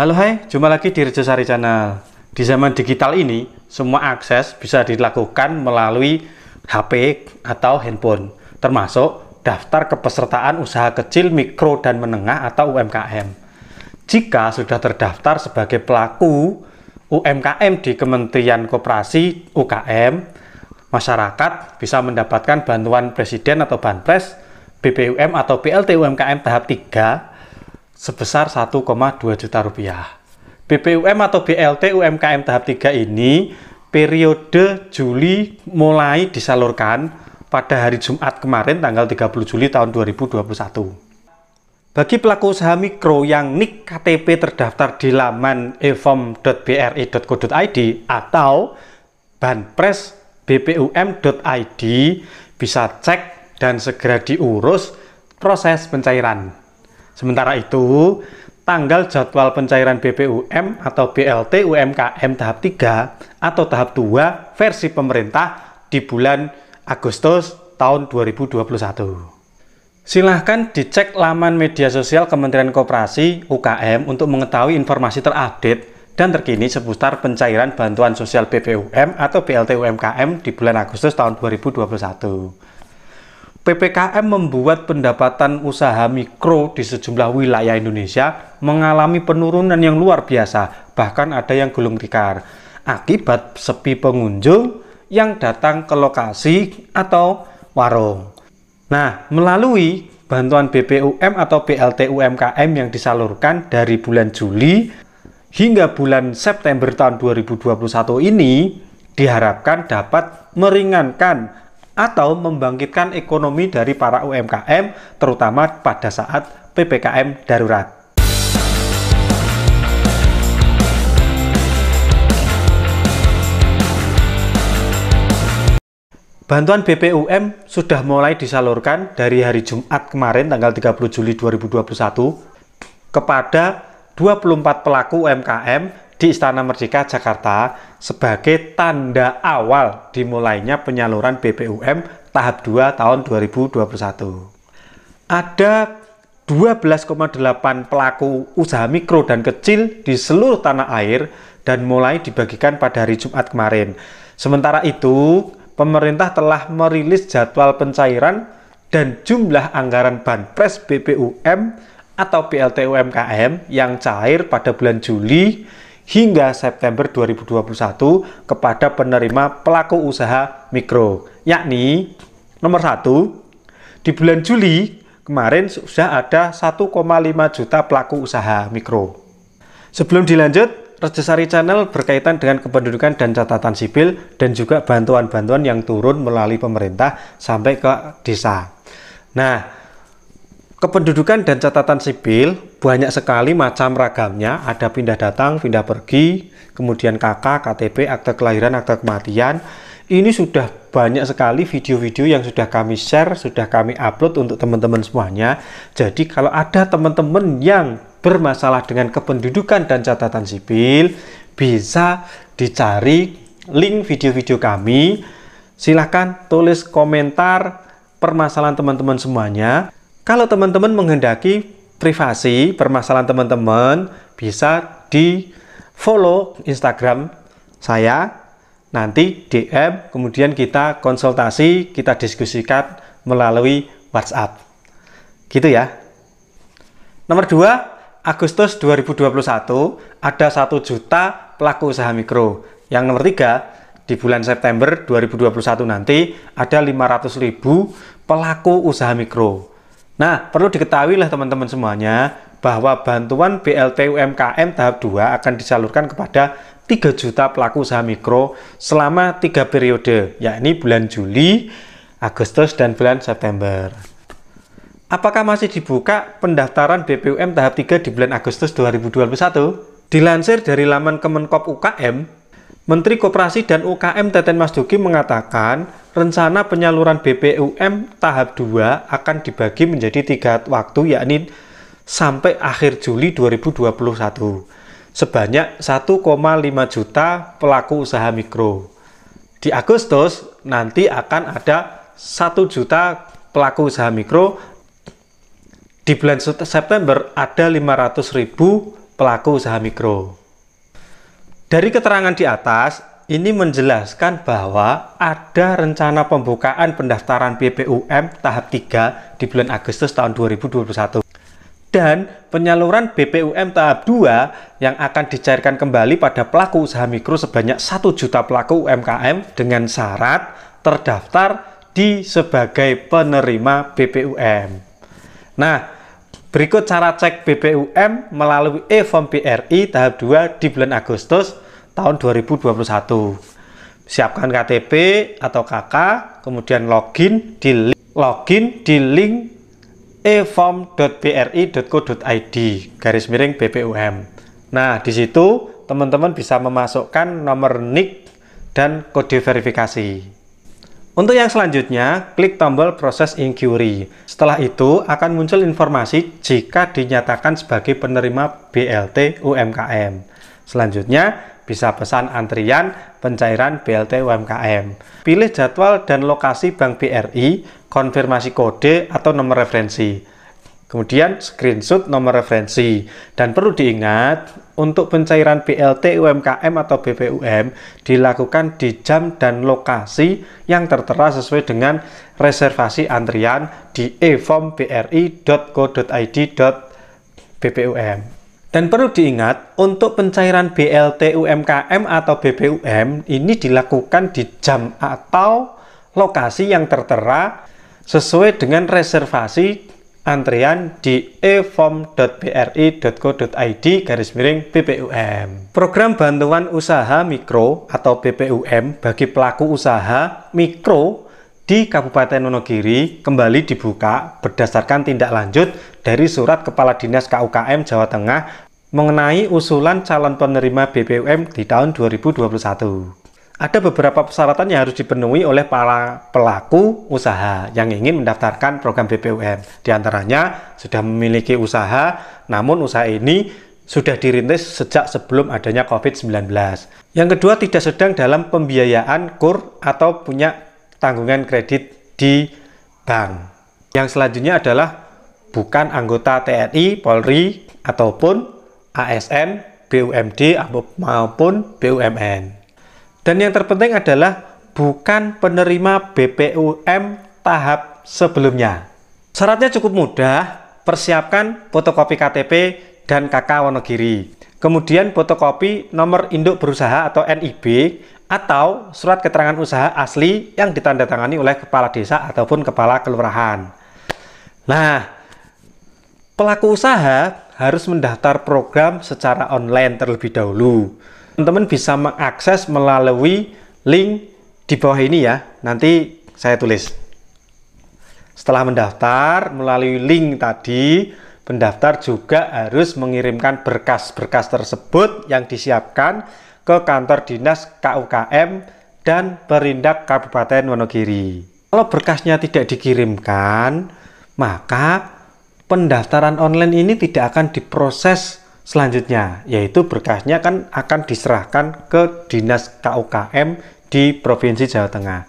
Halo hai, jumpa lagi di Rejosari Channel. Di zaman digital ini, semua akses bisa dilakukan melalui HP atau handphone, termasuk daftar kepesertaan usaha kecil, mikro, dan menengah atau UMKM. Jika sudah terdaftar sebagai pelaku UMKM di Kementerian Koperasi UKM, masyarakat bisa mendapatkan bantuan Presiden atau Banpres, BPUM atau BLT UMKM tahap 3 sebesar 1,2 juta rupiah. BPUM atau BLT UMKM tahap 3 ini periode Juli mulai disalurkan pada hari Jumat kemarin tanggal 30 Juli tahun 2021. Bagi pelaku usaha mikro yang NIK KTP terdaftar di laman efom.bri.go.id atau Banpres bpum.id bisa cek dan segera diurus proses pencairan. Sementara itu, tanggal jadwal pencairan BPUM atau BLT UMKM tahap 3 atau tahap 2 versi pemerintah di bulan Agustus tahun 2021. Silahkan dicek laman media sosial Kementerian Koperasi UKM untuk mengetahui informasi terupdate dan terkini seputar pencairan bantuan sosial BPUM atau BLT UMKM di bulan Agustus tahun 2021. PPKM membuat pendapatan usaha mikro di sejumlah wilayah Indonesia mengalami penurunan yang luar biasa, bahkan ada yang gulung tikar, akibat sepi pengunjung yang datang ke lokasi atau warung. Nah, melalui bantuan BPUM atau BLT UMKM yang disalurkan dari bulan Juli hingga bulan September tahun 2021 ini diharapkan dapat meringankan atau membangkitkan ekonomi dari para UMKM, terutama pada saat PPKM darurat. Bantuan BPUM sudah mulai disalurkan dari hari Jumat kemarin tanggal 30 Juli 2021 kepada 24 pelaku UMKM di Istana Merdeka, Jakarta sebagai tanda awal dimulainya penyaluran BPUM tahap 2 tahun 2021. Ada 12,8 pelaku usaha mikro dan kecil di seluruh tanah air dan mulai dibagikan pada hari Jumat kemarin. Sementara itu, pemerintah telah merilis jadwal pencairan dan jumlah anggaran Banpres BPUM atau BLT UMKM yang cair pada bulan Juli hingga September 2021 kepada penerima pelaku usaha mikro, yakni nomor 1, di bulan Juli kemarin sudah ada 1,5 juta pelaku usaha mikro. Sebelum dilanjut, Rejosari Channel berkaitan dengan kependudukan dan catatan sipil dan juga bantuan-bantuan yang turun melalui pemerintah sampai ke desa. Nah, kependudukan dan catatan sipil banyak sekali macam ragamnya, ada pindah datang, pindah pergi, kemudian KK, KTP, akte kelahiran, akte kematian. Ini sudah banyak sekali video-video yang sudah kami share, sudah kami upload untuk teman-teman semuanya. Jadi kalau ada teman-teman yang bermasalah dengan kependudukan dan catatan sipil, bisa dicari link video-video kami. Silahkan tulis komentar permasalahan teman-teman semuanya. Kalau teman-teman menghendaki privasi permasalahan teman-teman, bisa di follow Instagram saya, nanti DM, kemudian kita konsultasi, kita diskusikan melalui WhatsApp. Gitu ya. Nomor 2, Agustus 2021 ada 1 juta pelaku usaha mikro. Yang nomor 3, di bulan September 2021 nanti ada 500.000 pelaku usaha mikro. Nah, perlu diketahui lah teman-teman semuanya bahwa bantuan BLT UMKM tahap 2 akan disalurkan kepada 3 juta pelaku usaha mikro selama 3 periode, yakni bulan Juli, Agustus, dan bulan September. Apakah masih dibuka pendaftaran BPUM tahap 3 di bulan Agustus 2021? Dilansir dari laman Kemenkop UKM, Menteri Koperasi dan UKM Teten Mas Duki mengatakan rencana penyaluran BPUM tahap 2 akan dibagi menjadi 3 waktu, yakni sampai akhir Juli 2021 sebanyak 1,5 juta pelaku usaha mikro. Di Agustus nanti akan ada 1 juta pelaku usaha mikro. Di bulan September ada 500.000 pelaku usaha mikro. Dari keterangan di atas, ini menjelaskan bahwa ada rencana pembukaan pendaftaran BPUM tahap 3 di bulan Agustus tahun 2021. Dan penyaluran BPUM tahap 2 yang akan dicairkan kembali pada pelaku usaha mikro sebanyak 1 juta pelaku UMKM dengan syarat terdaftar sebagai penerima BPUM. Nah, berikut cara cek BPUM melalui e-form BRI tahap 2 di bulan Agustus tahun 2021. Siapkan KTP atau KK, kemudian login di link e-form.bri.co.id /BPUM. Nah, di situ teman-teman bisa memasukkan nomor NIK dan kode verifikasi. Untuk yang selanjutnya, klik tombol proses inquiry. Setelah itu akan muncul informasi jika dinyatakan sebagai penerima BLT UMKM. Selanjutnya, bisa pesan antrian pencairan BLT UMKM. Pilih jadwal dan lokasi Bank BRI, konfirmasi kode atau nomor referensi. Kemudian screenshot nomor referensi. Dan perlu diingat, untuk pencairan BLT UMKM atau BPUM dilakukan di jam dan lokasi yang tertera sesuai dengan reservasi antrian di e-form.bri.co.id/BPUM. Dan perlu diingat, untuk pencairan BLT UMKM atau BPUM ini dilakukan di jam atau lokasi yang tertera sesuai dengan reservasi antrian di e-form.bri.co.id /BPUM. Program bantuan usaha mikro atau BPUM bagi pelaku usaha mikro di Kabupaten Wonogiri kembali dibuka berdasarkan tindak lanjut dari Surat Kepala Dinas KUKM Jawa Tengah mengenai usulan calon penerima BPUM di tahun 2021. Ada beberapa persyaratan yang harus dipenuhi oleh para pelaku usaha yang ingin mendaftarkan program BPUM. Di antaranya sudah memiliki usaha, namun usaha ini sudah dirintis sejak sebelum adanya COVID-19. Yang kedua, tidak sedang dalam pembiayaan KUR atau punya tanggungan kredit di bank. Yang selanjutnya adalah bukan anggota TNI, Polri, ataupun ASN, BUMD, maupun BUMN. Dan yang terpenting adalah bukan penerima BPUM tahap sebelumnya. Syaratnya cukup mudah, persiapkan fotokopi KTP dan KK Wonogiri. Kemudian fotokopi nomor induk berusaha atau NIB atau surat keterangan usaha asli yang ditandatangani oleh kepala desa ataupun kepala kelurahan. Nah, pelaku usaha harus mendaftar program secara online terlebih dahulu. Teman-teman bisa mengakses melalui link di bawah ini ya, nanti saya tulis. Setelah mendaftar melalui link tadi, pendaftar juga harus mengirimkan berkas-berkas tersebut yang disiapkan ke kantor dinas KUKM dan Perindak Kabupaten Wonogiri. Kalau berkasnya tidak dikirimkan, maka pendaftaran online ini tidak akan diproses selanjutnya, yaitu berkasnya akan diserahkan ke dinas KUKM di Provinsi Jawa Tengah.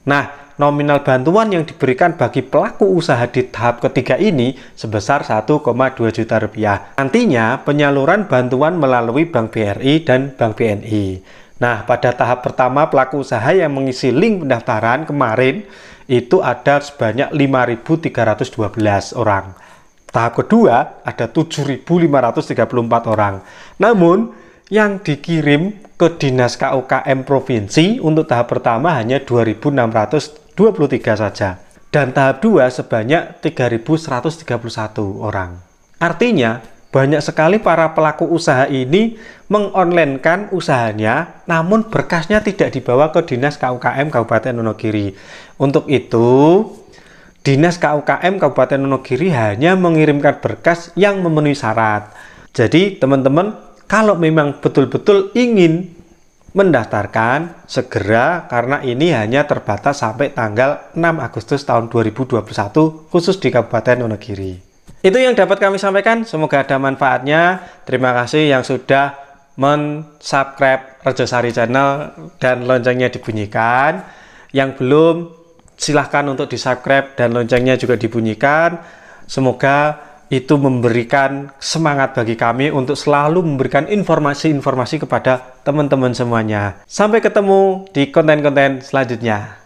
Nah, nominal bantuan yang diberikan bagi pelaku usaha di tahap ketiga ini sebesar 1,2 juta rupiah. Nantinya penyaluran bantuan melalui Bank BRI dan Bank BNI. Nah, pada tahap pertama pelaku usaha yang mengisi link pendaftaran kemarin itu ada sebanyak 5.312 orang. Tahap kedua ada 7.534 orang. Namun yang dikirim ke Dinas KUKM Provinsi untuk tahap pertama hanya 2.623 saja. Dan tahap 2 sebanyak 3.131 orang. Artinya, banyak sekali para pelaku usaha ini mengonlinekan usahanya, namun berkasnya tidak dibawa ke Dinas KUKM Kabupaten Wonogiri. Untuk itu, Dinas KUKM Kabupaten Wonogiri hanya mengirimkan berkas yang memenuhi syarat. Jadi, teman-teman, kalau memang betul-betul ingin mendaftarkan, segera karena ini hanya terbatas sampai tanggal 6 Agustus tahun 2021 khusus di Kabupaten Wonogiri. Itu yang dapat kami sampaikan, semoga ada manfaatnya. Terima kasih yang sudah men-subscribe Rejosari Channel dan loncengnya dibunyikan. Yang belum, silahkan untuk di-subscribe dan loncengnya juga dibunyikan. Semoga itu memberikan semangat bagi kami untuk selalu memberikan informasi-informasi kepada teman-teman semuanya. Sampai ketemu di konten-konten selanjutnya.